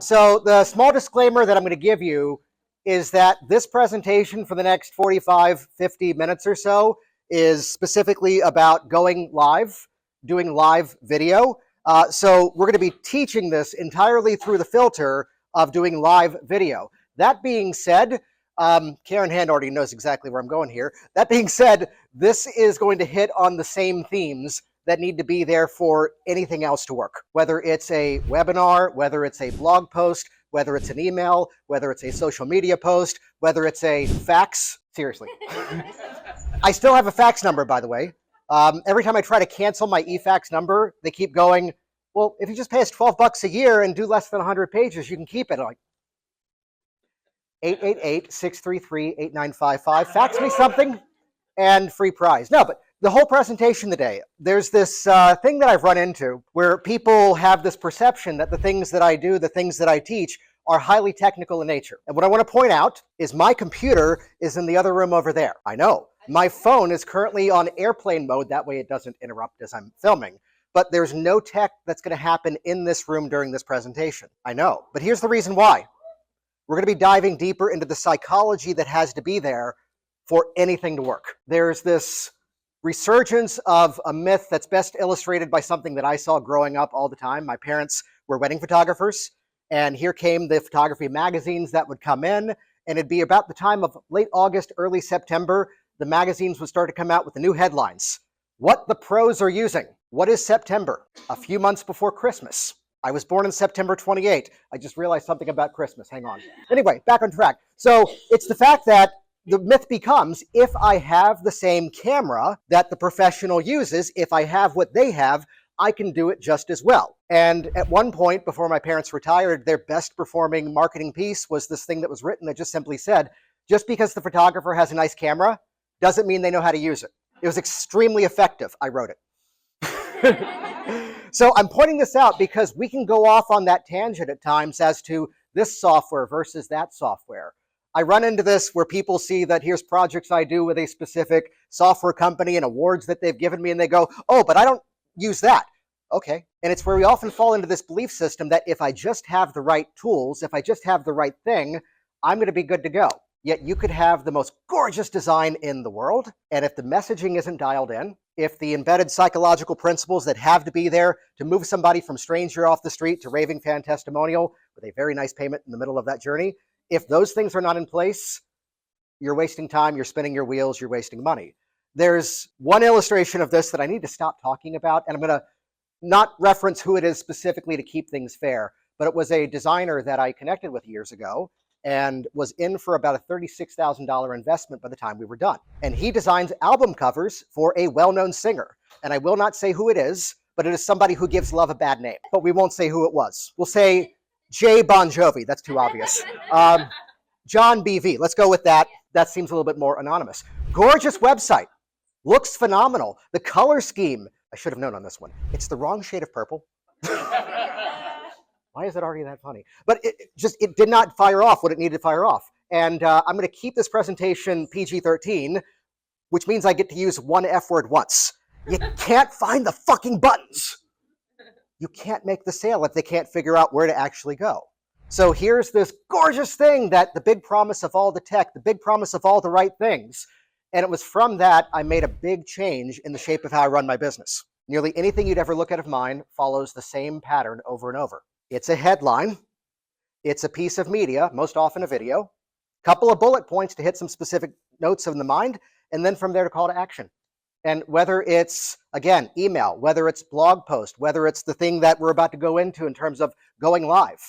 So the small disclaimer that I'm going to give you is that this presentation for the next 45, 50 minutes or so is specifically about going live, doing live video. So we're going to be teaching this entirely through the filter of doing live video. That being said, Karen Hand already knows exactly where I'm going here. That being said, this is going to hit on the same themes that need to be there for anything else to work, whether it's a webinar, whether it's a blog post, whether it's an email, whether it's a social media post, whether it's a fax. Seriously. I still have a fax number, by the way. Every time I try to cancel my eFax number, they keep going, well, if you just pay us $12 a year and do less than 100 pages, you can keep it. I'm like, 888-633-8955. Fax me something and free prize. No, but the whole presentation today, there's this thing that I've run into where people have this perception that the things that I do, the things that I teach are highly technical in nature. And what I want to point out is my computer is in the other room over there. I know. My phone is currently on airplane mode. That way it doesn't interrupt as I'm filming. But there's no tech that's going to happen in this room during this presentation. I know. But here's the reason why. We're going to be diving deeper into the psychology that has to be there for anything to work. There's this resurgence of a myth that's best illustrated by something that I saw growing up all the time. My parents were wedding photographers, and here came the photography magazines that would come in, and it'd be about the time of late August, early September, the magazines would start to come out with the new headlines. What the pros are using. What is September? A few months before Christmas. I was born on September 28. I just realized something about Christmas. Hang on. Anyway, back on track. So it's the fact that the myth becomes, if I have the same camera that the professional uses, if I have what they have, I can do it just as well. And at one point, before my parents retired, their best performing marketing piece was this thing that was written that just simply said, just because the photographer has a nice camera doesn't mean they know how to use it. It was extremely effective. I wrote it. So I'm pointing this out because we can go off on that tangent at times as to this software versus that software. I run into this where people see that here's projects I do with a specific software company and awards that they've given me, and they go, oh, but I don't use that. Okay. And it's where we often fall into this belief system that if I just have the right tools, if I just have the right thing, I'm going to be good to go. Yet you could have the most gorgeous design in the world, and if the messaging isn't dialed in, if the embedded psychological principles that have to be there to move somebody from stranger off the street to raving fan testimonial with a very nice payment in the middle of that journey, if those things are not in place, you're wasting time, you're spinning your wheels, you're wasting money. There's one illustration of this that I need to stop talking about, and I'm going to not reference who it is specifically to keep things fair, but it was a designer that I connected with years ago and was in for about a $36,000 investment by the time we were done. And he designs album covers for a well-known singer. And I will not say who it is, but it is somebody who gives love a bad name. But we won't say who it was. We'll say Jay Bon Jovi. That's too obvious. John BV. Let's go with that. That seems a little bit more anonymous. Gorgeous website. Looks phenomenal. The color scheme, I should have known on this one. It's the wrong shade of purple. Why is it already that funny? But it did not fire off what it needed to fire off. And I'm going to keep this presentation PG-13, which means I get to use one F word once. You can't find the fucking buttons. You can't make the sale if they can't figure out where to actually go. So here's this gorgeous thing that the big promise of all the tech, the big promise of all the right things. And it was from that I made a big change in the shape of how I run my business. Nearly anything you'd ever look at of mine follows the same pattern over and over. It's a headline, it's a piece of media, most often a video, couple of bullet points to hit some specific notes in the mind, and then from there to call to action. And whether it's, again, email, whether it's blog post, whether it's the thing that we're about to go into in terms of going live,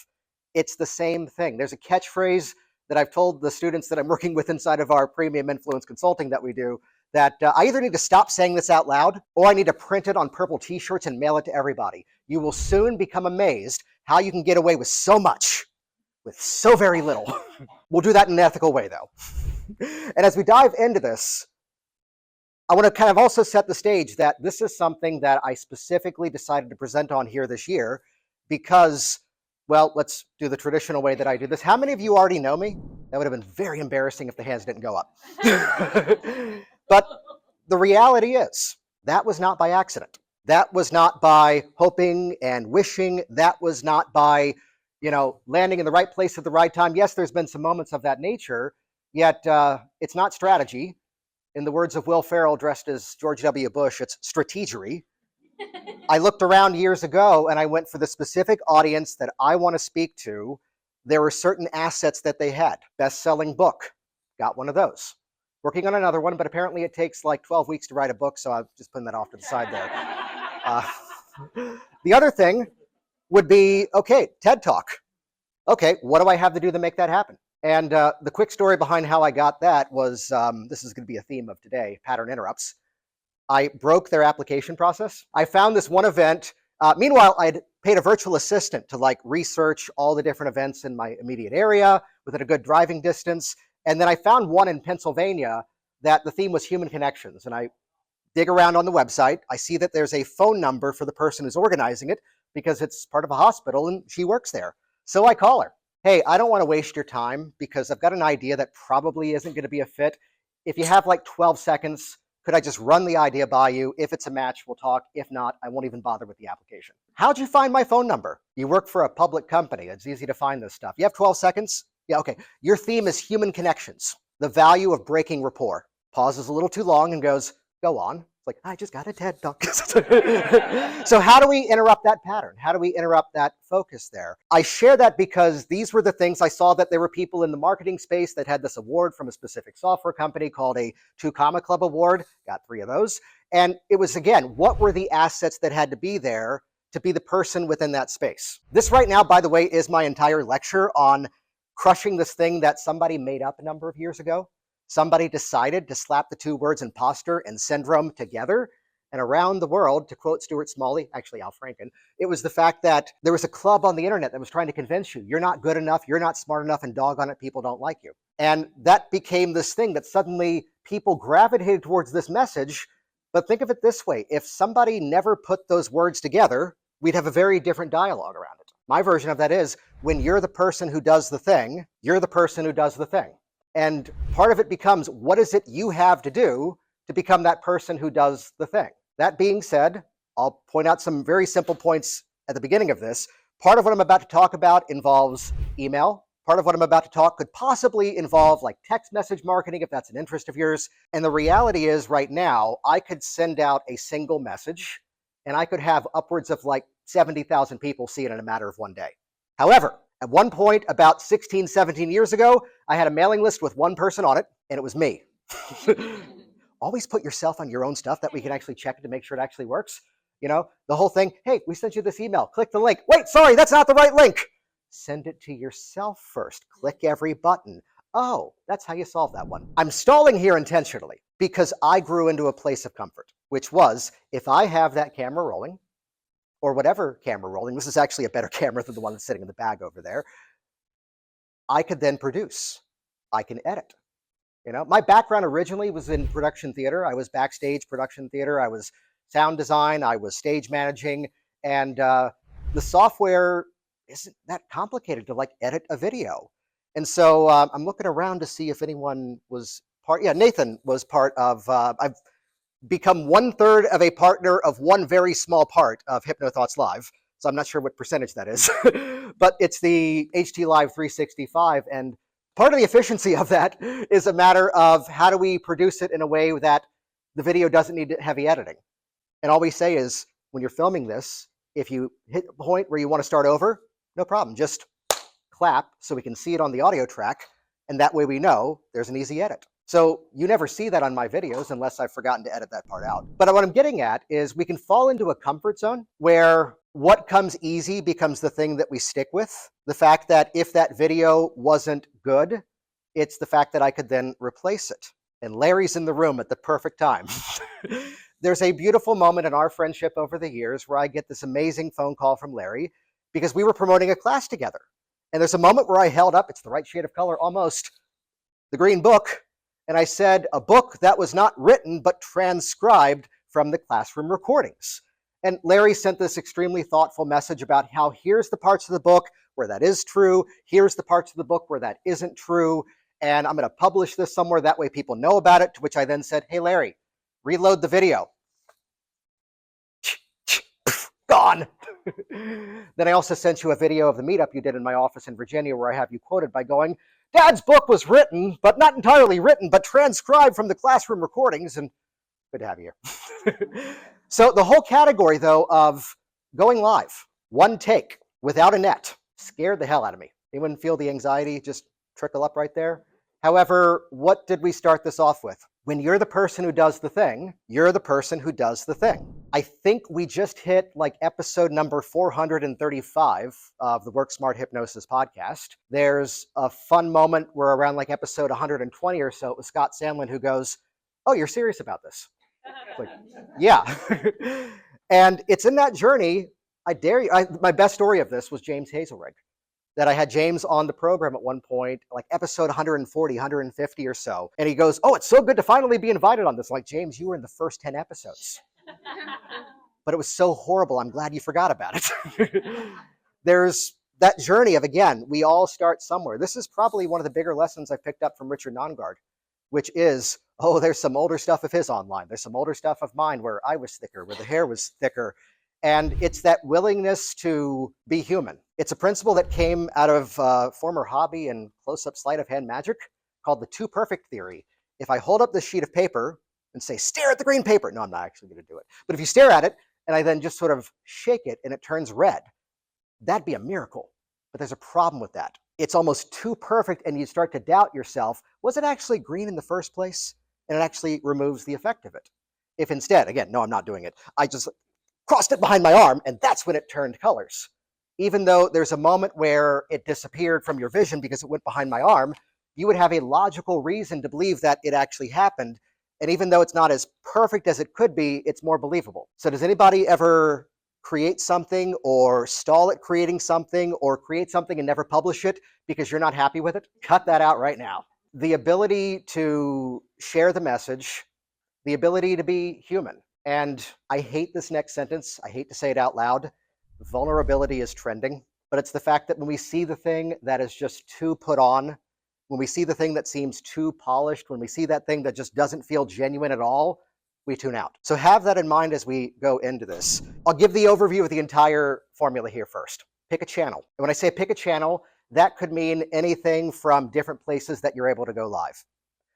it's the same thing. There's a catchphrase that I've told the students that I'm working with inside of our premium influence consulting that we do, that I either need to stop saying this out loud, or I need to print it on purple t-shirts and mail it to everybody. You will soon become amazed how you can get away with so much with so very little. We'll do that in an ethical way, though. And as we dive into this, I want to kind of also set the stage that this is something that I specifically decided to present on here this year because, well, let's do the traditional way that I do this. How many of you already know me? That would have been very embarrassing if the hands didn't go up. But the reality is, that was not by accident. That was not by hoping and wishing. That was not by, landing in the right place at the right time. Yes, there's been some moments of that nature, yet it's not strategy. In the words of Will Ferrell, dressed as George W. Bush, it's strategery. I looked around years ago and I went for the specific audience that I want to speak to. There were certain assets that they had. Best-selling book, got one of those. Working on another one, but apparently it takes like 12 weeks to write a book, so I'm just putting that off to the side there. The other thing would be, okay, TED Talk. Okay, what do I have to do to make that happen? And the quick story behind how I got that was, this is going to be a theme of today, pattern interrupts. I broke their application process. I found this one event. Meanwhile, I'd paid a virtual assistant to research all the different events in my immediate area within a good driving distance. And then I found one in Pennsylvania that the theme was human connections. And I dig around on the website. I see that there's a phone number for the person who's organizing it because it's part of a hospital and she works there. So I call her. Hey, I don't want to waste your time because I've got an idea that probably isn't going to be a fit. If you have 12 seconds, could I just run the idea by you? If it's a match, we'll talk. If not, I won't even bother with the application. How'd you find my phone number? You work for a public company. It's easy to find this stuff. You have 12 seconds? Yeah, okay. Your theme is human connections, the value of breaking rapport. Pauses a little too long and goes, go on. It's like, I just got a TED Talk. So how do we interrupt that pattern? How do we interrupt that focus there? I share that because these were the things I saw that there were people in the marketing space that had this award from a specific software company called a 2 Comma Club Award. Got 3 of those. And it was, again, what were the assets that had to be there to be the person within that space? This right now, by the way, is my entire lecture on crushing this thing that somebody made up a number of years ago. Somebody decided to slap the 2 words imposter and syndrome together. And around the world, to quote Stuart Smalley, actually Al Franken, it was the fact that there was a club on the internet that was trying to convince you, you're not good enough, you're not smart enough, and doggone it, people don't like you. And that became this thing that suddenly people gravitated towards this message. But think of it this way, if somebody never put those words together, we'd have a very different dialogue around it. My version of that is, when you're the person who does the thing, you're the person who does the thing. And part of it becomes, what is it you have to do to become that person who does the thing? That being said, I'll point out some very simple points at the beginning of this. Part of what I'm about to talk about involves email. Part of what I'm about to talk could possibly involve text message marketing, if that's an interest of yours. And the reality is right now, I could send out a single message and I could have upwards of 70,000 people see it in a matter of one day. However, at one point about 16, 17 years ago, I had a mailing list with one person on it, and it was me. Always put yourself on your own stuff that we can actually check it to make sure it actually works. The whole thing, hey, we sent you this email, click the link. Wait, sorry, that's not the right link. Send it to yourself first. Click every button. Oh, that's how you solve that one. I'm stalling here intentionally because I grew into a place of comfort, which was, if I have that camera rolling, or whatever camera rolling, this is actually a better camera than the one that's sitting in the bag over there, I could then produce. I can edit. My background originally was in production theater. I was backstage production theater. I was sound design. I was stage managing. And the software isn't that complicated to edit a video. And so I'm looking around to see if anyone was part. Yeah, Nathan was part of, I've become 1/3 of a partner of one very small part of HypnoThoughts Live. So I'm not sure what percentage that is, but it's the HT Live 365. And part of the efficiency of that is a matter of how do we produce it in a way that the video doesn't need heavy editing. And all we say is, when you're filming this, if you hit a point where you want to start over, no problem. Just clap so we can see it on the audio track. And that way we know there's an easy edit. So you never see that on my videos unless I've forgotten to edit that part out. But what I'm getting at is we can fall into a comfort zone where what comes easy becomes the thing that we stick with. The fact that if that video wasn't good, it's the fact that I could then replace it. And Larry's in the room at the perfect time. There's a beautiful moment in our friendship over the years where I get this amazing phone call from Larry because we were promoting a class together. And there's a moment where I held up, it's the right shade of color almost, the green book. And I said, a book that was not written, but transcribed from the classroom recordings. And Larry sent this extremely thoughtful message about how here's the parts of the book where that is true. Here's the parts of the book where that isn't true. And I'm going to publish this somewhere. That way people know about it. To which I then said, hey, Larry, reload the video. Gone. Then I also sent you a video of the meetup you did in my office in Virginia where I have you quoted by going, Dad's book was written, but not entirely written, but transcribed from the classroom recordings. And good to have you here. So the whole category, though, of going live, one take, without a net, scared the hell out of me. Anyone feel the anxiety just trickle up right there? However, what did we start this off with? When you're the person who does the thing, you're the person who does the thing. I think we just hit like episode number 435 of the Work Smart Hypnosis podcast. There's a fun moment where around like episode 120 or so, it was Scott Sandlin who goes, oh, you're serious about this? Like, yeah. And it's in that journey, I dare you, my best story of this was James Hazelrig. That I had James on the program at one point, like episode 140, 150 or so. And he goes, oh, it's so good to finally be invited on this. Like, James, you were in the first 10 episodes. But it was so horrible. I'm glad you forgot about it. There's that journey of, again, we all start somewhere. This is probably one of the bigger lessons I picked up from Richard Nongard, which is, oh, there's some older stuff of his online. There's some older stuff of mine where I was thicker, where the hair was thicker. And it's that willingness to be human. It's a principle that came out of former hobby and close-up sleight of hand magic called the two perfect theory. If I hold up this sheet of paper and say, stare at the green paper. No, I'm not actually going to do it. But if you stare at it and I then just sort of shake it and it turns red, that'd be a miracle. But there's a problem with that. It's almost too perfect and you start to doubt yourself. Was it actually green in the first place? And it actually removes the effect of it. If instead, again, no, I'm not doing it. I just crossed it behind my arm, and that's when it turned colors. Even though there's a moment where it disappeared from your vision because it went behind my arm, you would have a logical reason to believe that it actually happened. And even though it's not as perfect as it could be, it's more believable. So does anybody ever create something or stall at creating something or create something and never publish it because you're not happy with it? Cut that out right now. The ability to share the message, the ability to be human. And I hate this next sentence. I hate to say it out loud. Vulnerability is trending, but it's the fact that when we see the thing that is just too put on, when we see the thing that seems too polished, when we see that thing that just doesn't feel genuine at all, we tune out. So have that in mind as we go into this. I'll give the overview of the entire formula here first. Pick a channel. And when I say pick a channel, that could mean anything from different places that you're able to go live.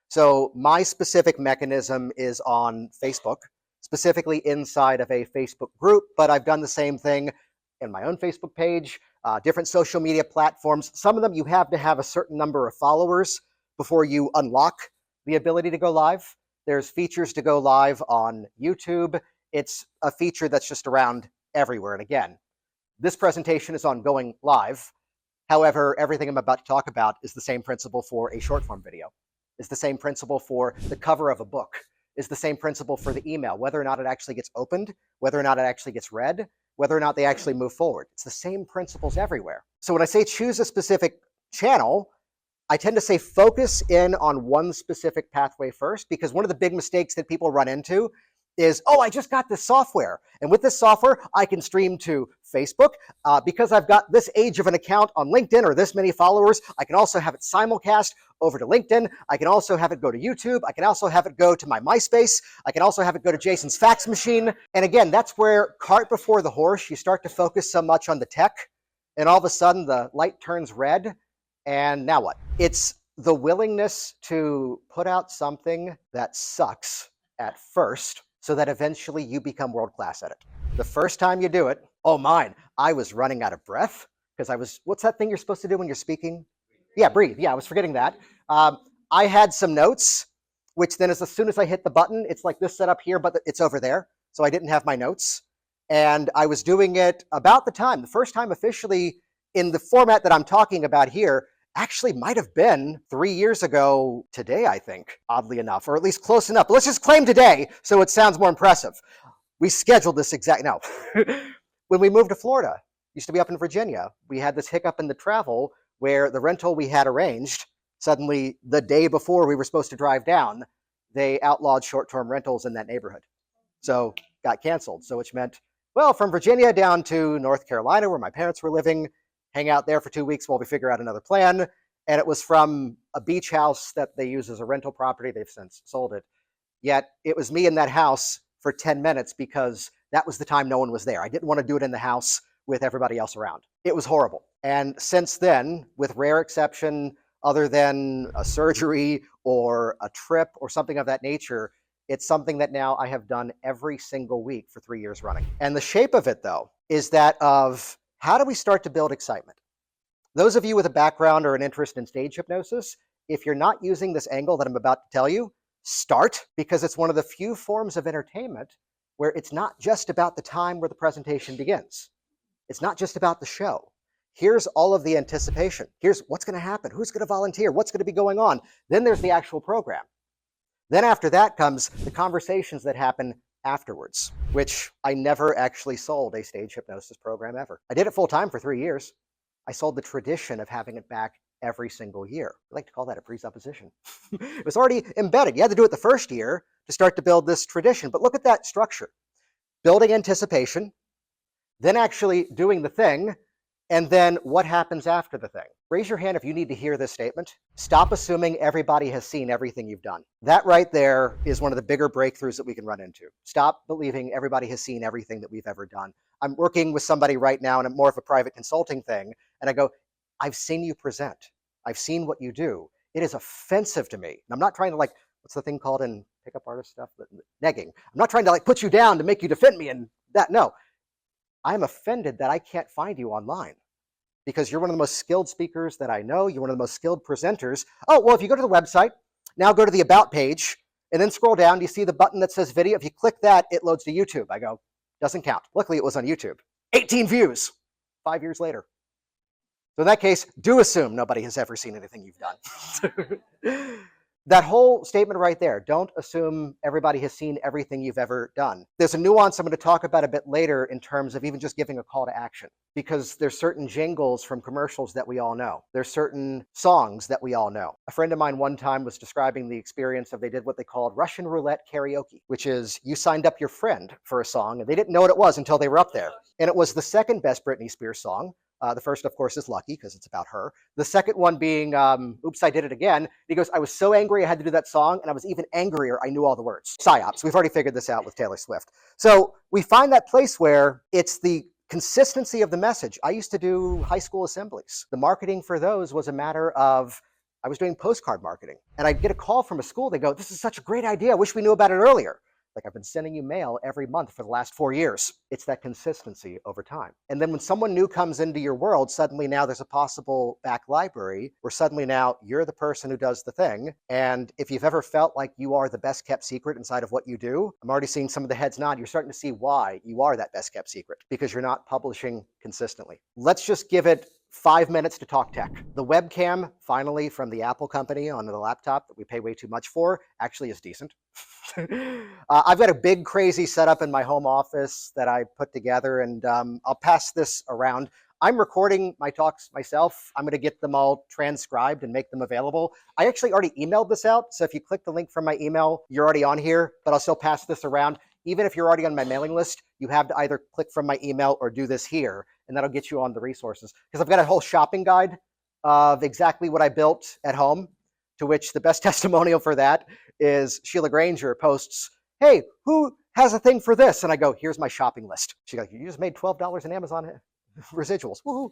So my specific mechanism is on Facebook, specifically inside of a Facebook group, but I've done the same thing in my own Facebook page, different social media platforms. Some of them you have to have a certain number of followers before you unlock the ability to go live. There's features to go live on YouTube. It's a feature that's just around everywhere. And again, this presentation is on going live. However, everything I'm about to talk about is the same principle for a short form video. It's the same principle for the cover of a book. Is the same principle for the email, whether or not it actually gets opened, whether or not it actually gets read, whether or not they actually move forward. It's the same principles everywhere. So when I say choose a specific channel, I tend to say focus in on one specific pathway first, because one of the big mistakes that people run into is, oh, I just got this software. And with this software, I can stream to Facebook. Because I've got this age of an account on LinkedIn or this many followers, I can also have it simulcast over to LinkedIn. I can also have it go to YouTube. I can also have it go to my MySpace. I can also have it go to Jason's fax machine. And again, that's where cart before the horse, you start to focus so much on the tech, and all of a sudden the light turns red. And now what? It's the willingness to put out something that sucks at first, so that eventually you become world-class at it. The first time you do it, oh mine, I was running out of breath because what's that thing you're supposed to do when you're speaking? Yeah, breathe. Yeah, I was forgetting that. I had some notes, which then as soon as I hit the button, it's like this setup here, but it's over there. So I didn't have my notes. And I was doing it about the first time officially in the format that I'm talking about here, actually might have been 3 years ago today, I think, oddly enough, or at least close enough. But let's just claim today so it sounds more impressive. We scheduled this no. When we moved to Florida, used to be up in Virginia, we had this hiccup in the travel where the rental we had arranged, suddenly the day before we were supposed to drive down, they outlawed short-term rentals in that neighborhood. So got canceled. So which meant, well, from Virginia down to North Carolina where my parents were living, hang out there for 2 weeks while we figure out another plan. And it was from a beach house that they use as a rental property. They've since sold it. Yet it was me in that house for 10 minutes because that was the time no one was there. I didn't want to do it in the house with everybody else around. It was horrible. And since then, with rare exception, other than a surgery or a trip or something of that nature, it's something that now I have done every single week for 3 years running. And the shape of it, though, is that of how do we start to build excitement? Those of you with a background or an interest in stage hypnosis, if you're not using this angle that I'm about to tell you, start, because it's one of the few forms of entertainment where it's not just about the time where the presentation begins. It's not just about the show. Here's all of the anticipation. Here's what's going to happen. Who's going to volunteer? What's going to be going on? Then there's the actual program. Then after that comes the conversations that happen afterwards, which I never actually sold a stage hypnosis program ever. I did it full time for 3 years. I sold the tradition of having it back every single year. I like to call that a presupposition. It was already embedded. You had to do it the first year to start to build this tradition. But look at that structure. Building anticipation, then actually doing the thing, and then what happens after the thing. Raise your hand if you need to hear this statement. Stop assuming everybody has seen everything you've done. That right there is one of the bigger breakthroughs that we can run into. Stop believing everybody has seen everything that we've ever done. I'm working with somebody right now in more of a private consulting thing, and I go, I've seen you present. I've seen what you do. It is offensive to me. And I'm not trying to what's the thing called in pickup artist stuff? Negging. I'm not trying to put you down to make you defend me and that. No, I'm offended that I can't find you online because you're one of the most skilled speakers that I know. You're one of the most skilled presenters. Oh, well, if you go to the website, now go to the About page, and then scroll down. You see the button that says video. If you click that, it loads to YouTube. I go, doesn't count. Luckily, it was on YouTube. 18 views 5 years later. So in that case, do assume nobody has ever seen anything you've done. That whole statement right there, don't assume everybody has seen everything you've ever done. There's a nuance I'm going to talk about a bit later in terms of even just giving a call to action, because there's certain jingles from commercials that we all know. There's certain songs that we all know. A friend of mine one time was describing the experience of they did what they called Russian roulette karaoke, which is you signed up your friend for a song and they didn't know what it was until they were up there. And it was the second best Britney Spears song. The first, of course, is Lucky because it's about her. The second one being Oops, I Did It Again. He goes, I was so angry I had to do that song, and I was even angrier I knew all the words. Psyops. We've already figured this out with Taylor Swift. So we find that place where it's the consistency of the message. I used to do high school assemblies. The marketing for those was a matter of I was doing postcard marketing, and I'd get a call from a school. They go, this is such a great idea. I wish we knew about it earlier. Like, I've been sending you mail every month for the last 4 years. It's that consistency over time. And then when someone new comes into your world, suddenly now there's a possible back library where suddenly now you're the person who does the thing. And if you've ever felt like you are the best kept secret inside of what you do, I'm already seeing some of the heads nod. You're starting to see why you are that best kept secret, because you're not publishing consistently. Let's just give it 5 minutes to talk tech. The webcam, finally, from the Apple company on the laptop that we pay way too much for, actually is decent. I've got a big, crazy setup in my home office that I put together, and I'll pass this around. I'm recording my talks myself. I'm going to get them all transcribed and make them available. I actually already emailed this out, so if you click the link from my email, you're already on here, but I'll still pass this around. Even if you're already on my mailing list, you have to either click from my email or do this here, and that'll get you on the resources. Because I've got a whole shopping guide of exactly what I built at home, to which the best testimonial for that is Sheila Granger posts, hey, who has a thing for this? And I go, here's my shopping list. She goes, you just made $12 in Amazon residuals. Woohoo.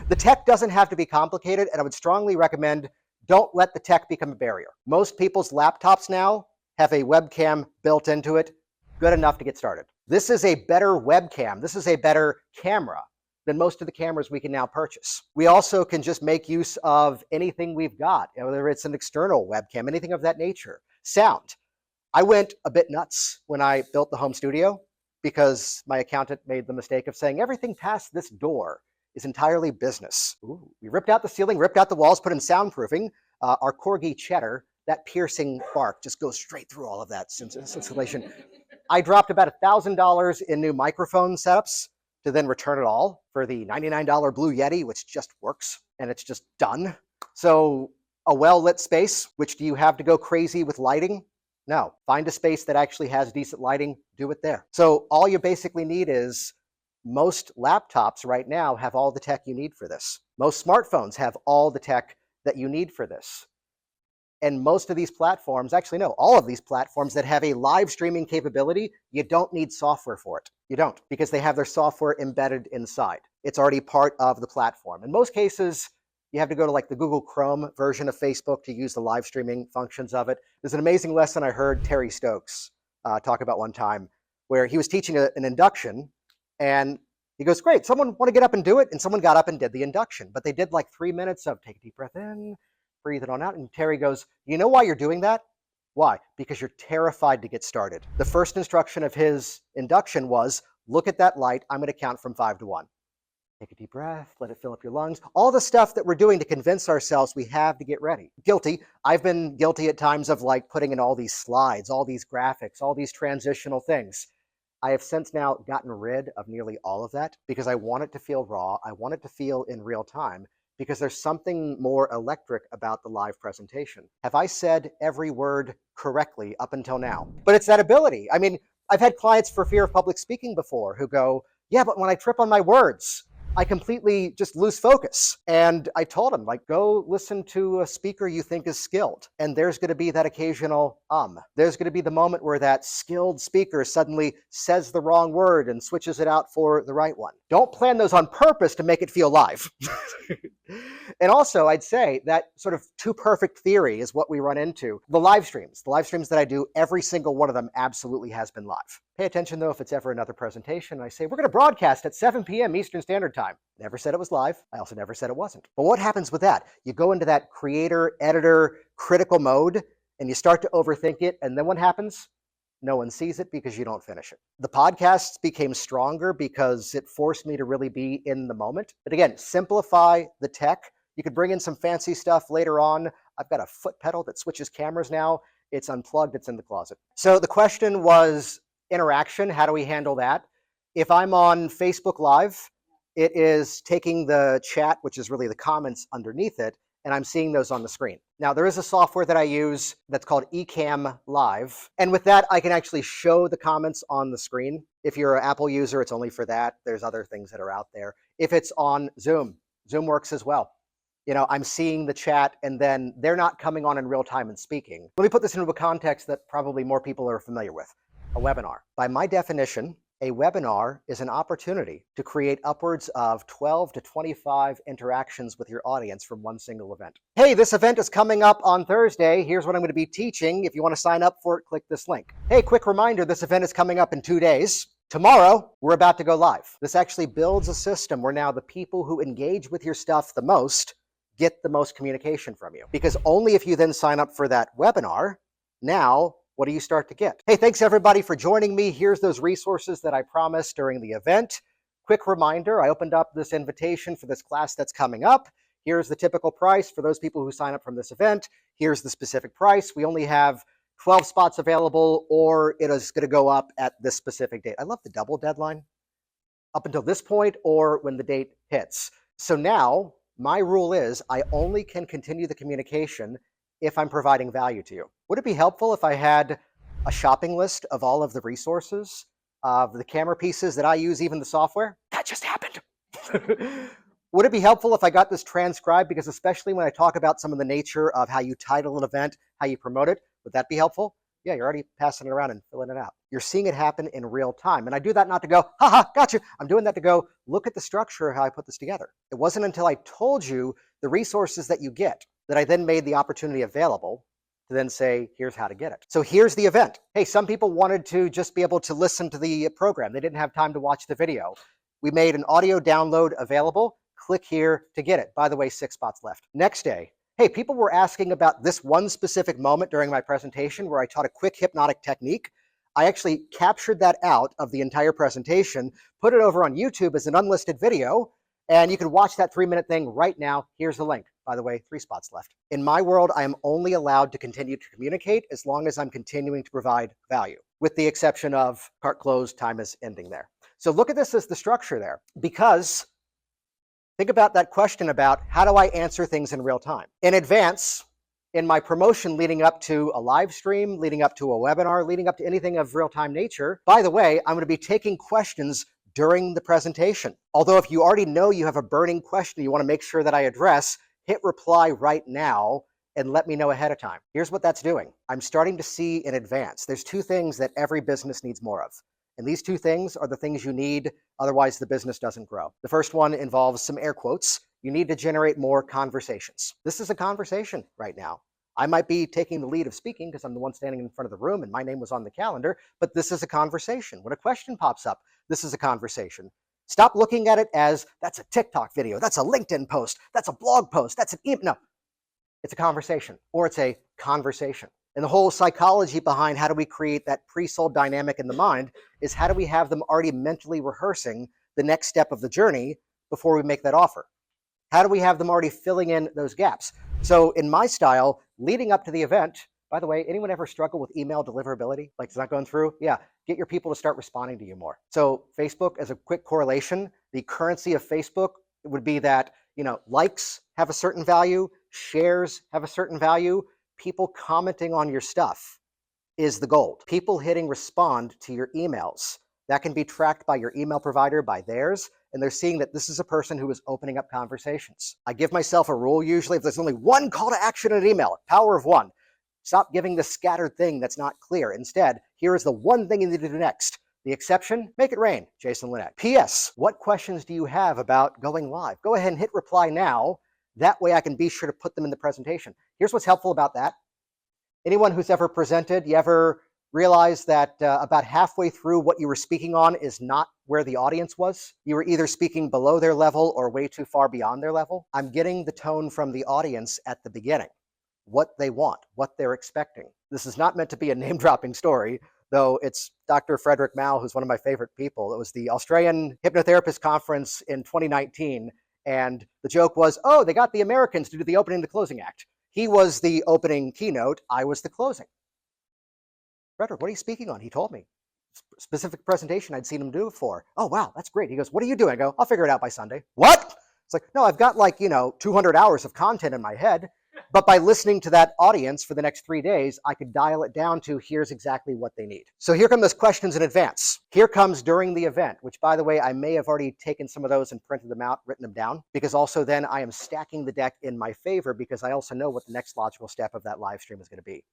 The tech doesn't have to be complicated, and I would strongly recommend don't let the tech become a barrier. Most people's laptops now have a webcam built into it, good enough to get started. This is a better webcam. This is a better camera than most of the cameras we can now purchase. We also can just make use of anything we've got, whether it's an external webcam, anything of that nature. Sound. I went a bit nuts when I built the home studio because my accountant made the mistake of saying everything past this door is entirely business. Ooh. We ripped out the ceiling, ripped out the walls, put in soundproofing. Our Corgi Cheddar, that piercing bark just goes straight through all of that insulation. I dropped about $1,000 in new microphone setups to then return it all for the $99 Blue Yeti, which just works, and it's just done. So a well-lit space, which do you have to go crazy with lighting? No. Find a space that actually has decent lighting, do it there. So all you basically need is, most laptops right now have all the tech you need for this. Most smartphones have all the tech that you need for this. And most of these platforms, actually no, all of these platforms that have a live streaming capability, you don't need software for it. You don't, because they have their software embedded inside. It's already part of the platform. In most cases, you have to go to like the Google Chrome version of Facebook to use the live streaming functions of it. There's an amazing lesson I heard Terry Stokes talk about one time, where he was teaching an induction, and he goes, great, someone want to get up and do it? And someone got up and did the induction, but they did like 3 minutes of take a deep breath in, breathe it on out. And Terry goes, you know why you're doing that? Why? Because you're terrified to get started. The first instruction of his induction was, look at that light. I'm going to count from 5 to 1. Take a deep breath, let it fill up your lungs. All the stuff that we're doing to convince ourselves we have to get ready. Guilty. I've been guilty at times of like putting in all these slides, all these graphics, all these transitional things. I have since now gotten rid of nearly all of that because I want it to feel raw. I want it to feel in real time, because there's something more electric about the live presentation. Have I said every word correctly up until now? But it's that ability. I mean, I've had clients for fear of public speaking before who go, yeah, but when I trip on my words, I completely just lose focus. And I told them, like, go listen to a speaker you think is skilled. And there's going to be that occasional There's going to be the moment where that skilled speaker suddenly says the wrong word and switches it out for the right one. Don't plan those on purpose to make it feel live. And also, I'd say that sort of too perfect theory is what we run into. The live streams that I do, every single one of them absolutely has been live. Pay attention, though, if it's ever another presentation. I say, we're going to broadcast at 7 p.m. Eastern Standard Time. Never said it was live. I also never said it wasn't. But what happens with that? You go into that creator, editor, critical mode, and you start to overthink it. And then what happens? No one sees it because you don't finish it. The podcasts became stronger because it forced me to really be in the moment. But again, simplify the tech. You could bring in some fancy stuff later on. I've got a foot pedal that switches cameras now. It's unplugged. It's in the closet. So the question was interaction. How do we handle that? If I'm on Facebook Live, it is taking the chat, which is really the comments underneath it, and I'm seeing those on the screen. Now, there is a software that I use that's called Ecamm Live. And with that, I can actually show the comments on the screen. If you're an Apple user, it's only for that. There's other things that are out there. If it's on Zoom, Zoom works as well. You know, I'm seeing the chat, and then they're not coming on in real time and speaking. Let me put this into a context that probably more people are familiar with. A webinar. By my definition, a webinar is an opportunity to create upwards of 12 to 25 interactions with your audience from one single event. Hey, this event is coming up on Thursday. Here's what I'm going to be teaching. If you want to sign up for it, click this link. Hey, quick reminder, this event is coming up in 2 days. Tomorrow, we're about to go live. This actually builds a system where now the people who engage with your stuff the most get the most communication from you. Because only if you then sign up for that webinar, now what do you start to get? Hey, thanks everybody for joining me. Here's those resources that I promised during the event. Quick reminder, I opened up this invitation for this class that's coming up. Here's the typical price for those people who sign up from this event. Here's the specific price. We only have 12 spots available, or it is going to go up at this specific date. I love the double deadline. Up until this point, or when the date hits. So now, my rule is I only can continue the communication if I'm providing value to you. Would it be helpful if I had a shopping list of all of the resources, of the camera pieces that I use, even the software? That just happened. Would it be helpful if I got this transcribed? Because especially when I talk about some of the nature of how you title an event, how you promote it, would that be helpful? Yeah, you're already passing it around and filling it out. You're seeing it happen in real time. And I do that not to go, haha, gotcha. I'm doing that to go, look at the structure of how I put this together. It wasn't until I told you the resources that you get that I then made the opportunity available to then say, here's how to get it. So here's the event. Hey, some people wanted to just be able to listen to the program. They didn't have time to watch the video. We made an audio download available. Click here to get it. By the way, 6 spots left. Next day, hey, people were asking about this one specific moment during my presentation where I taught a quick hypnotic technique. I actually captured that out of the entire presentation, put it over on YouTube as an unlisted video, and you can watch that 3-minute thing right now. Here's the link. By the way, 3 spots left. In my world, I am only allowed to continue to communicate as long as I'm continuing to provide value, with the exception of cart closed, time is ending there. So look at this as the structure there, because think about that question about how do I answer things in real time? In advance, in my promotion leading up to a live stream, leading up to a webinar, leading up to anything of real-time nature, by the way, I'm going to be taking questions during the presentation. Although if you already know you have a burning question you want to make sure that I address, hit reply right now, and let me know ahead of time. Here's what that's doing. I'm starting to see in advance. There's two things that every business needs more of. And these two things are the things you need, otherwise the business doesn't grow. The first one involves some air quotes. You need to generate more conversations. This is a conversation right now. I might be taking the lead of speaking because I'm the one standing in front of the room and my name was on the calendar, but this is a conversation. When a question pops up, this is a conversation. Stop looking at it as that's a TikTok video, that's a LinkedIn post, that's a blog post, that's an email. No, it's a conversation, or it's a conversation. And the whole psychology behind how do we create that pre-sold dynamic in the mind is how do we have them already mentally rehearsing the next step of the journey before we make that offer? How do we have them already filling in those gaps? So in my style, leading up to the event, by the way, anyone ever struggle with email deliverability? Like it's not going through? Yeah, get your people to start responding to you more. So Facebook, as a quick correlation, the currency of Facebook would be that, likes have a certain value, shares have a certain value, people commenting on your stuff is the gold. People hitting respond to your emails. That can be tracked by your email provider, by theirs, and they're seeing that this is a person who is opening up conversations. I give myself a rule usually, if there's only one call to action in an email, power of one. Stop giving the scattered thing that's not clear. Instead, here is the one thing you need to do next. The exception, make it rain, Jason Linett. P.S. What questions do you have about going live? Go ahead and hit reply now. That way I can be sure to put them in the presentation. Here's what's helpful about that. Anyone who's ever presented, you ever realize that about halfway through what you were speaking on is not where the audience was? You were either speaking below their level or way too far beyond their level. I'm getting the tone from the audience at the beginning, what they want, what they're expecting. This is not meant to be a name-dropping story, though it's Dr. Frederick Mao, who's one of my favorite people. It was the Australian Hypnotherapist Conference in 2019, and the joke was, oh, they got the Americans to do the opening and the closing act. He was the opening keynote, I was the closing. Frederick, what are you speaking on? He told me. Specific presentation I'd seen him do before. Oh, wow, that's great. He goes, what are you doing? I go, I'll figure it out by Sunday. What? It's like, no, I've got 200 hours of content in my head. But by listening to that audience for the next 3 days, I could dial it down to here's exactly what they need. So here come those questions in advance. Here comes during the event, which by the way, I may have already taken some of those and printed them out, written them down, because also then I am stacking the deck in my favor because I also know what the next logical step of that live stream is going to be.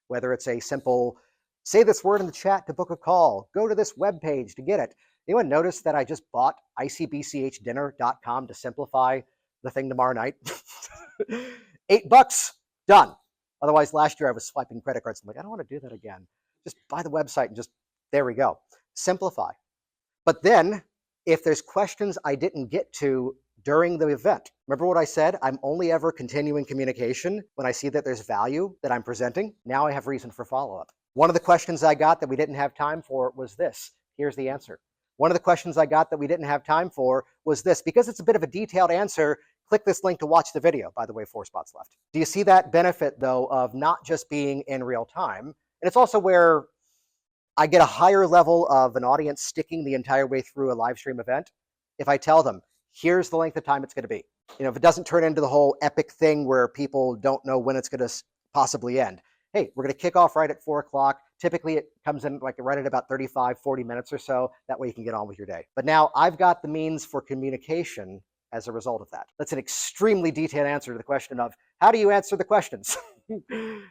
Whether it's a simple, say this word in the chat to book a call, go to this web page to get it. Anyone notice that I just bought icbchdinner.com to simplify the thing tomorrow night? $8, done. Otherwise, last year I was swiping credit cards. I'm like, I don't want to do that again. Just buy the website and there we go. Simplify. But then, if there's questions I didn't get to during the event, remember what I said? I'm only ever continuing communication when I see that there's value that I'm presenting. Now I have reason for follow-up. One of the questions I got that we didn't have time for was this. Here's the answer. One of the questions I got that we didn't have time for was this. Because it's a bit of a detailed answer, click this link to watch the video. By the way, 4 spots left. Do you see that benefit, though, of not just being in real time? And it's also where I get a higher level of an audience sticking the entire way through a live stream event if I tell them, here's the length of time it's going to be. If it doesn't turn into the whole epic thing where people don't know when it's going to possibly end. Hey, we're going to kick off right at 4 o'clock. Typically, it comes in right at about 35, 40 minutes or so. That way you can get on with your day. But now I've got the means for communication as a result of that. That's an extremely detailed answer to the question of how do you answer the questions?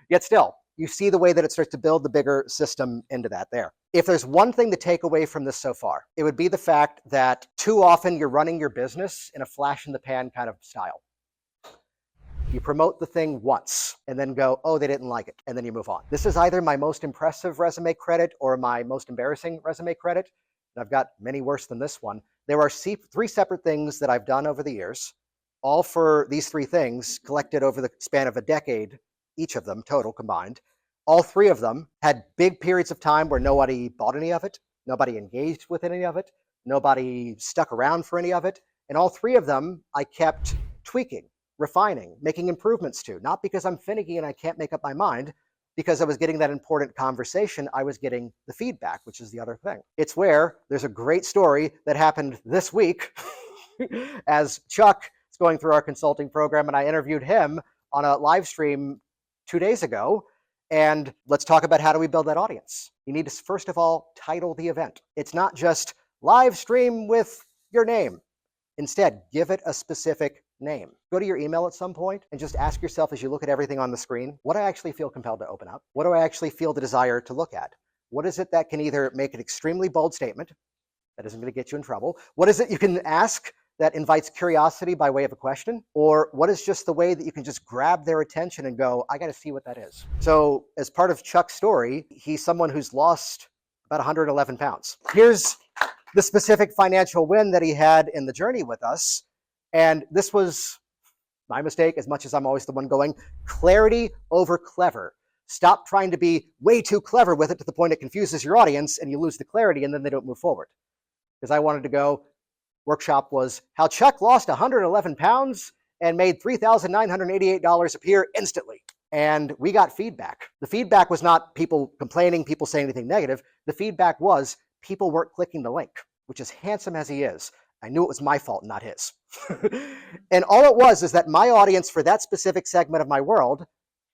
Yet still, you see the way that it starts to build the bigger system into that there. If there's one thing to take away from this so far, it would be the fact that too often you're running your business in a flash in the pan kind of style. You promote the thing once and then go, oh, they didn't like it. And then you move on. This is either my most impressive resume credit or my most embarrassing resume credit. And I've got many worse than this one. There are 3 separate things that I've done over the years, all for these 3 things collected over the span of a decade, each of them total combined. All 3 of them had big periods of time where nobody bought any of it, nobody engaged with any of it, nobody stuck around for any of it. And all 3 of them I kept tweaking, refining, making improvements to, not because I'm finicky and I can't make up my mind, because I was getting that important conversation, I was getting the feedback, which is the other thing. It's where there's a great story that happened this week as Chuck is going through our consulting program, and I interviewed him on a live stream 2 days ago. And let's talk about how do we build that audience. You need to, first of all, title the event. It's not just live stream with your name. Instead, give it a specific name. Go to your email at some point and just ask yourself as you look at everything on the screen, what do I actually feel compelled to open up? What do I actually feel the desire to look at? What is it that can either make an extremely bold statement that isn't going to get you in trouble? What is it you can ask that invites curiosity by way of a question? Or what is just the way that you can just grab their attention and go, I got to see what that is? So as part of Chuck's story, he's someone who's lost about 111 pounds. Here's the specific financial win that he had in the journey with us. And this was my mistake, as much as I'm always the one going, clarity over clever. Stop trying to be way too clever with it to the point it confuses your audience and you lose the clarity and then they don't move forward. Because I wanted to go, workshop was how Chuck lost 111 pounds and made $3,988 appear instantly. And we got feedback. The feedback was not people complaining, people saying anything negative. The feedback was people weren't clicking the link, which as handsome as he is, I knew it was my fault, not his. And all it was is that my audience for that specific segment of my world,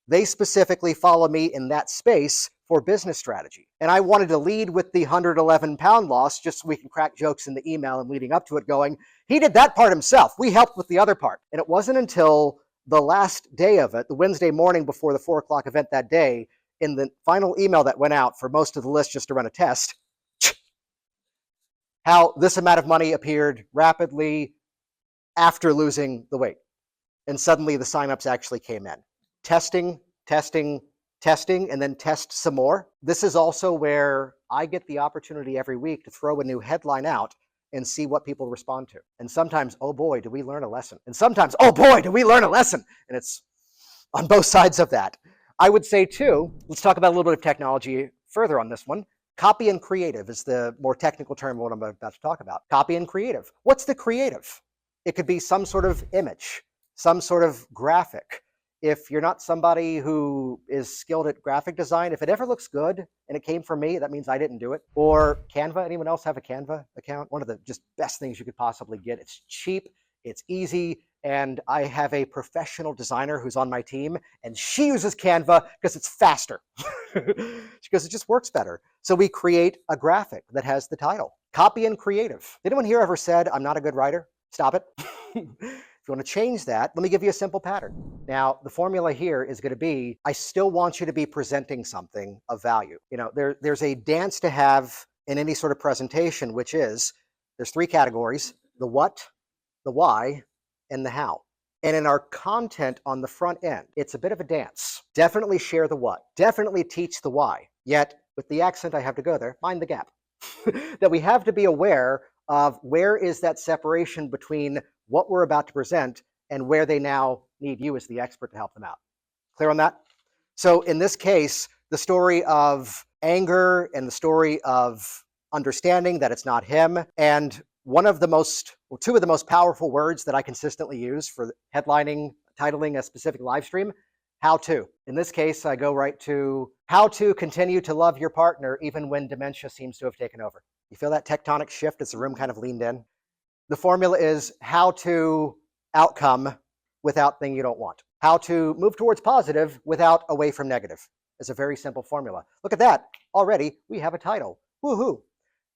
they specifically follow me in that space for business strategy. And I wanted to lead with the 111-pound loss just so we can crack jokes in the email and leading up to it going, he did that part himself. We helped with the other part. And it wasn't until the last day of it, the Wednesday morning before the 4 o'clock event that day, in the final email that went out for most of the list just to run a test, how this amount of money appeared rapidly after losing the weight. And suddenly the signups actually came in. Testing, testing, testing, and then test some more. This is also where I get the opportunity every week to throw a new headline out and see what people respond to. And sometimes, oh boy, do we learn a lesson. And sometimes, oh boy, do we learn a lesson. And it's on both sides of that. I would say too, let's talk about a little bit of technology further on this one. Copy and creative is the more technical term of what I'm about to talk about. Copy and creative. What's the creative? It could be some sort of image, some sort of graphic. If you're not somebody who is skilled at graphic design, if it ever looks good and it came from me, that means I didn't do it. Or Canva, anyone else have a Canva account? One of the just best things you could possibly get. It's cheap, it's easy, and I have a professional designer who's on my team, and she uses Canva because it's faster. Because it just works better. So we create a graphic that has the title, Copy and Creative. Anyone here ever said, I'm not a good writer? Stop it. If you want to change that, let me give you a simple pattern. Now, the formula here is going to be, I still want you to be presenting something of value. You know, there's a dance to have in any sort of presentation, which is, there's 3 categories, the what, the why, and the how. And in our content on the front end, it's a bit of a dance. Definitely share the what, definitely teach the why. Yet, with the accent I have to go there, mind the gap. That we have to be aware of where is that separation between what we're about to present and where they now need you as the expert to help them out. Clear on that? So in this case, the story of anger and the story of understanding that it's not him, and one of the most, well, 2 of the most powerful words that I consistently use for headlining, titling a specific live stream, how to. In this case, I go right to how to continue to love your partner even when dementia seems to have taken over. You feel that tectonic shift as the room kind of leaned in? The formula is how to outcome without thing you don't want. How to move towards positive without away from negative. It's a very simple formula. Look at that. Already, we have a title. Woohoo.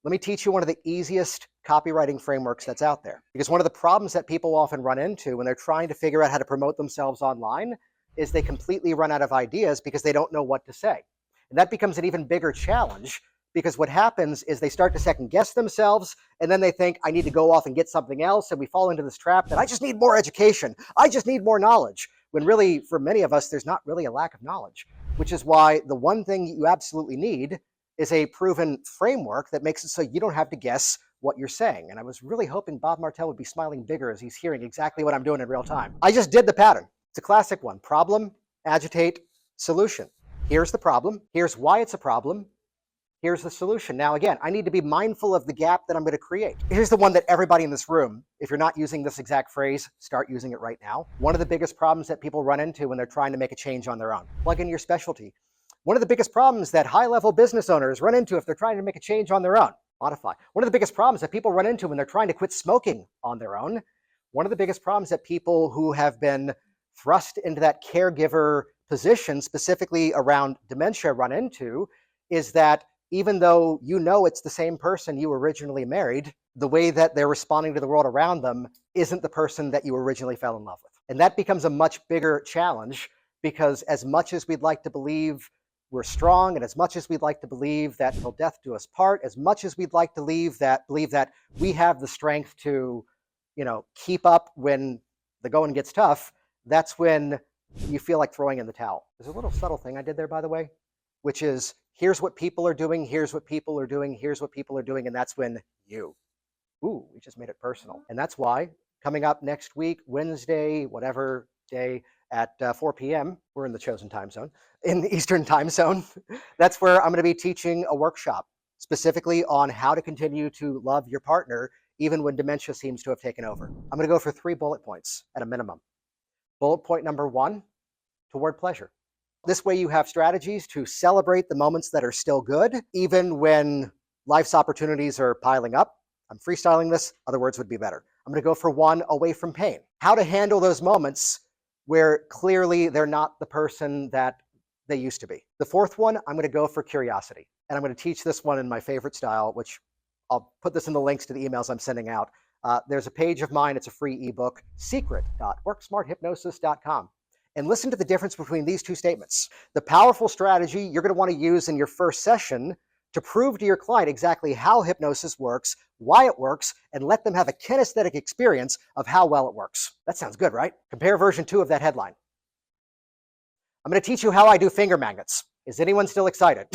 Let me teach you one of the easiest copywriting frameworks that's out there. Because one of the problems that people often run into when they're trying to figure out how to promote themselves online is they completely run out of ideas because they don't know what to say. And that becomes an even bigger challenge, because what happens is they start to second guess themselves, and then they think, I need to go off and get something else, and we fall into this trap that I just need more education, I just need more knowledge, when really, for many of us, there's not really a lack of knowledge, which is why the one thing you absolutely need is a proven framework that makes it so you don't have to guess what you're saying. And I was really hoping Bob Martell would be smiling bigger as he's hearing exactly what I'm doing in real time. I just did the pattern. It's a classic one. Problem, agitate, solution. Here's the problem. Here's why it's a problem. Here's the solution. Now, again, I need to be mindful of the gap that I'm going to create. Here's the one that everybody in this room, if you're not using this exact phrase, start using it right now. One of the biggest problems that people run into when they're trying to make a change on their own. Plug in your specialty. One of the biggest problems that high-level business owners run into if they're trying to make a change on their own. Modify. One of the biggest problems that people run into when they're trying to quit smoking on their own. One of the biggest problems that people who have been thrust into that caregiver position, specifically around dementia, run into is that even though you know it's the same person you originally married, the way that they're responding to the world around them isn't the person that you originally fell in love with. And that becomes a much bigger challenge, because as much as we'd like to believe we're strong, and as much as we'd like to believe that till death do us part, as much as we'd like to believe that we have the strength to, keep up when the going gets tough, that's when you feel like throwing in the towel. There's a little subtle thing I did there, by the way, which is here's what people are doing, here's what people are doing, here's what people are doing, and that's when you. Ooh, we just made it personal. And that's why coming up next week, Wednesday, whatever day, at 4 p.m., we're in the chosen time zone, in the Eastern time zone, that's where I'm going to be teaching a workshop specifically on how to continue to love your partner even when dementia seems to have taken over. I'm going to go for 3 bullet points at a minimum. Bullet point number 1, toward pleasure. This way you have strategies to celebrate the moments that are still good, even when life's opportunities are piling up. I'm freestyling this, other words would be better. I'm going to go for 1, away from pain. How to handle those moments where clearly they're not the person that they used to be. The 4th one, I'm going to go for curiosity. And I'm going to teach this one in my favorite style, which I'll put this in the links to the emails I'm sending out. There's a page of mine, it's a free ebook, secret.worksmarthypnosis.com. And listen to the difference between these 2 statements. The powerful strategy you're going to want to use in your first session to prove to your client exactly how hypnosis works, why it works, and let them have a kinesthetic experience of how well it works. That sounds good, right? Compare version 2 of that headline. I'm going to teach you how I do finger magnets. Is anyone still excited?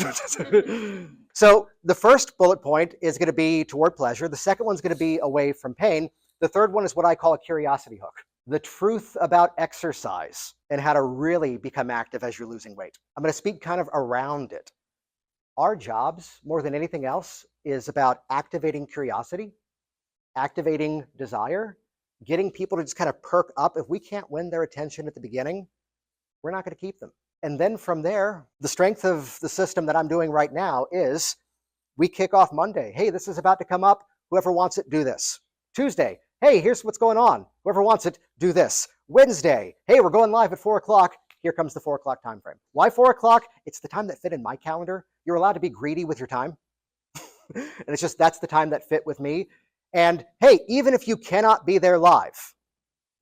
So the first bullet point is going to be toward pleasure. The second one's going to be away from pain. The third one is what I call a curiosity hook. The truth about exercise and how to really become active as you're losing weight. I'm going to speak kind of around it. Our jobs, more than anything else, is about activating curiosity, activating desire, getting people to just kind of perk up. If we can't win their attention at the beginning, we're not going to keep them. And then from there, the strength of the system that I'm doing right now is we kick off Monday. Hey, this is about to come up. Whoever wants it, do this. Tuesday, hey, here's what's going on. Whoever wants it, do this. Wednesday, hey, we're going live at 4 o'clock. Here comes the 4 o'clock time frame. Why 4 o'clock? It's the time that fit in my calendar. You're allowed to be greedy with your time. And it's just, that's the time that fit with me. And hey, even if you cannot be there live,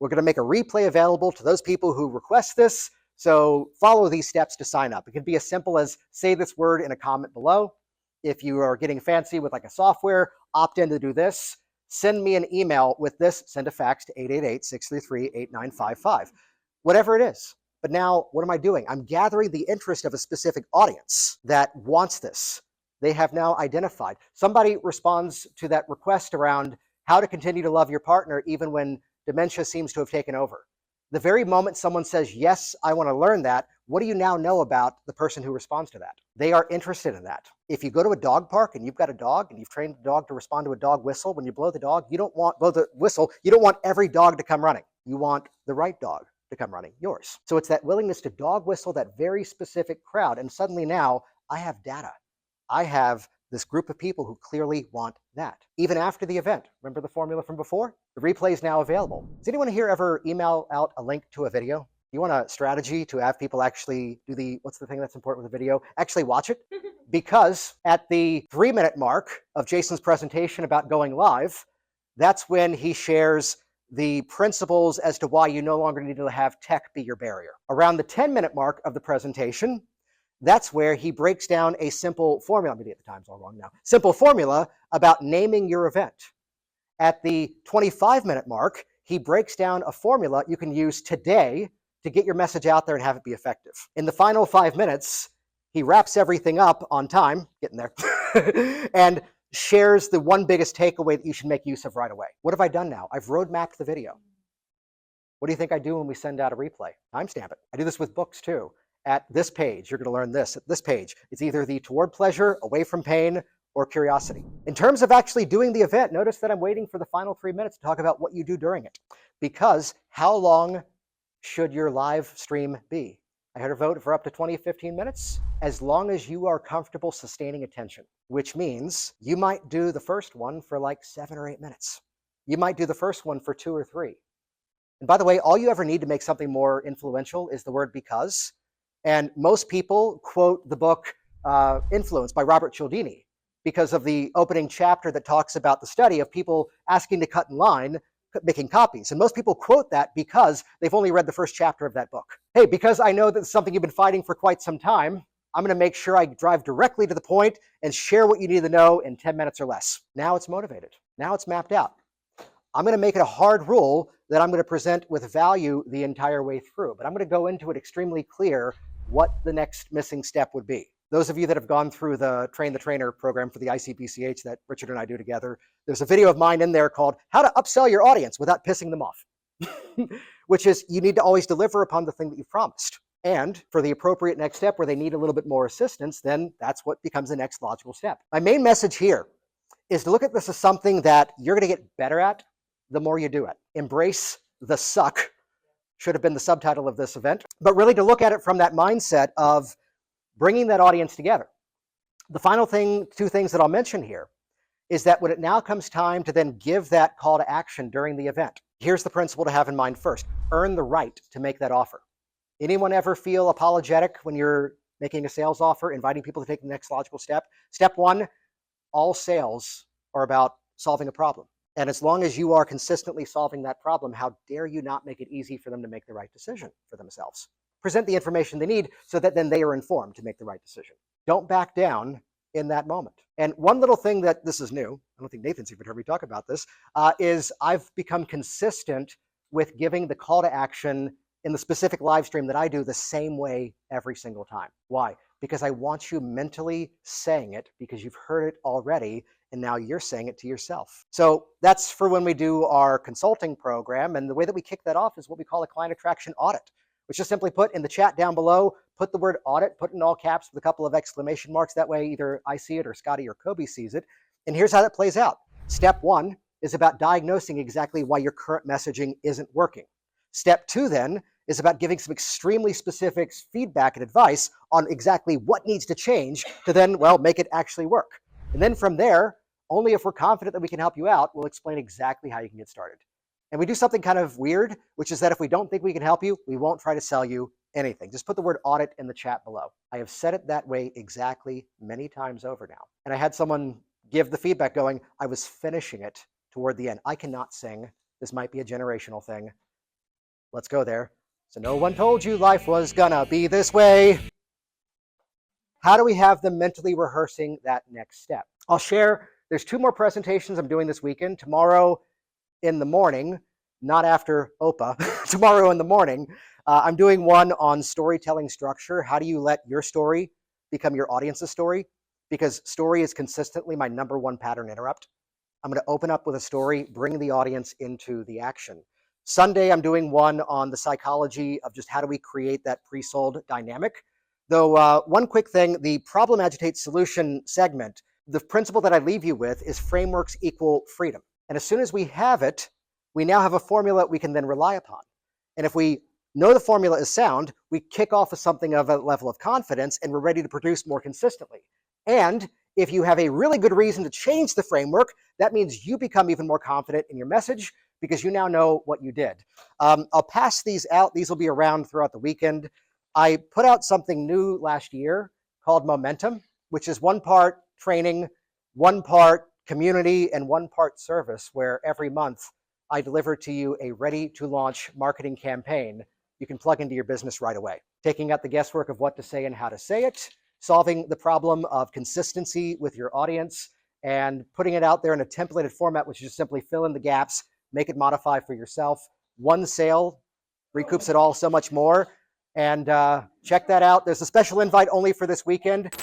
we're going to make a replay available to those people who request this. So follow these steps to sign up. It can be as simple as say this word in a comment below. If you are getting fancy with like a software, opt in to do this. Send me an email with this. Send a fax to 888-633-8955. Whatever it is. But now, what am I doing? I'm gathering the interest of a specific audience that wants this. They have now identified. Somebody responds to that request around how to continue to love your partner even when dementia seems to have taken over. The very moment someone says, yes, I want to learn that, what do you now know about the person who responds to that? They are interested in that. If you go to a dog park and you've got a dog and you've trained the dog to respond to a dog whistle, when you blow the dog, you don't want blow the whistle, you don't want every dog to come running. You want the right dog to come running, yours. So it's that willingness to dog whistle that very specific crowd. And suddenly now I have data. I have this group of people who clearly want that. Even after the event, remember the formula from before? The replay is now available. Does anyone here ever email out a link to a video? You want a strategy to have people actually do what's the thing that's important with a video? Actually watch it. Because at the 3-minute mark of Jason's presentation about going live, that's when he shares the principles as to why you no longer need to have tech be your barrier. Around the 10-minute mark of the presentation, that's where he breaks down a simple formula. Maybe at the time's all wrong now. Simple formula about naming your event. At the 25-minute mark, he breaks down a formula you can use today to get your message out there and have it be effective. In the final 5 minutes, he wraps everything up on time, getting there, and shares the one biggest takeaway that you should make use of right away. What have I done now? I've roadmapped the video. What do you think I do when we send out a replay? Timestamp it. I do this with books too. At this page, you're going to learn this. At this page, it's either the toward pleasure, away from pain, or curiosity. In terms of actually doing the event, notice that I'm waiting for the final 3 minutes to talk about what you do during it. Because how long should your live stream be? I had a vote for up to 20 to 15 minutes, as long as you are comfortable sustaining attention, which means you might do the first one for like 7 or 8 minutes. You might do the first one for 2 or 3. And by the way, all you ever need to make something more influential is the word because. And most people quote the book Influence by Robert Cialdini because of the opening chapter that talks about the study of people asking to cut in line, making copies. And most people quote that because they've only read the first chapter of that book. Hey, because I know that's something you've been fighting for quite some time, I'm going to make sure I drive directly to the point and share what you need to know in 10 minutes or less. Now it's motivated. Now it's mapped out. I'm going to make it a hard rule that I'm going to present with value the entire way through, but I'm going to go into it extremely clear what the next missing step would be. Those of you that have gone through the Train the Trainer program for the ICPCH that Richard and I do together, there's a video of mine in there called How to Upsell Your Audience Without Pissing Them Off, which is you need to always deliver upon the thing that you've promised. And for the appropriate next step where they need a little bit more assistance, then that's what becomes the next logical step. My main message here is to look at this as something that you're going to get better at the more you do it. Embrace the suck should have been the subtitle of this event, but really to look at it from that mindset of bringing that audience together. The final thing, two things that I'll mention here, is that when it now comes time to then give that call to action during the event, here's the principle to have in mind first. Earn the right to make that offer. Anyone ever feel apologetic when you're making a sales offer, inviting people to take the next logical step? Step one, all sales are about solving a problem. And as long as you are consistently solving that problem, how dare you not make it easy for them to make the right decision for themselves? Present the information they need so that then they are informed to make the right decision. Don't back down in that moment. And one little thing that this is new, I don't think Nathan's even heard me talk about this, is I've become consistent with giving the call to action in the specific live stream that I do the same way every single time. Why? Because I want you mentally saying it because you've heard it already and now you're saying it to yourself. So that's for when we do our consulting program. And the way that we kick that off is what we call a client attraction audit, which is simply put in the chat down below, put the word audit, put in all caps with a couple of exclamation marks. That way either I see it or Scotty or Kobe sees it. And here's how that plays out. Step one is about diagnosing exactly why your current messaging isn't working. Step two then is about giving some extremely specific feedback and advice on exactly what needs to change to then, well, make it actually work. And then from there, only if we're confident that we can help you out, we'll explain exactly how you can get started. And we do something kind of weird, which is that if we don't think we can help you, we won't try to sell you anything. Just put the word audit in the chat below. I have said it that way exactly many times over now. And I had someone give the feedback going, I was finishing it toward the end. I cannot sing. This might be a generational thing. Let's go there. So no one told you life was gonna be this way. How do we have them mentally rehearsing that next step? I'll share, there's two more presentations I'm doing this weekend. Tomorrow in the morning, not after OPA, tomorrow in the morning, I'm doing one on storytelling structure. How do you let your story become your audience's story? Because story is consistently my #1 pattern interrupt. I'm going to open up with a story, bring the audience into the action. Sunday, I'm doing one on the psychology of just how do we create that pre-sold dynamic. Though one quick thing, the problem, agitate, solution segment, the principle that I leave you with is frameworks equal freedom. And as soon as we have it, we now have a formula we can then rely upon. And if we know the formula is sound, we kick off with something of a level of confidence and we're ready to produce more consistently. And if you have a really good reason to change the framework, that means you become even more confident in your message because you now know what you did. I'll pass these out. These will be around throughout the weekend. I put out something new last year called Momentum, which is one part training, one part community, and one part service, where every month I deliver to you a ready-to-launch marketing campaign you can plug into your business right away. Taking out the guesswork of what to say and how to say it, solving the problem of consistency with your audience, and putting it out there in a templated format, which is just simply fill in the gaps, make it modify for yourself. One sale recoups it all so much more. And check that out. There's a special invite only for this weekend.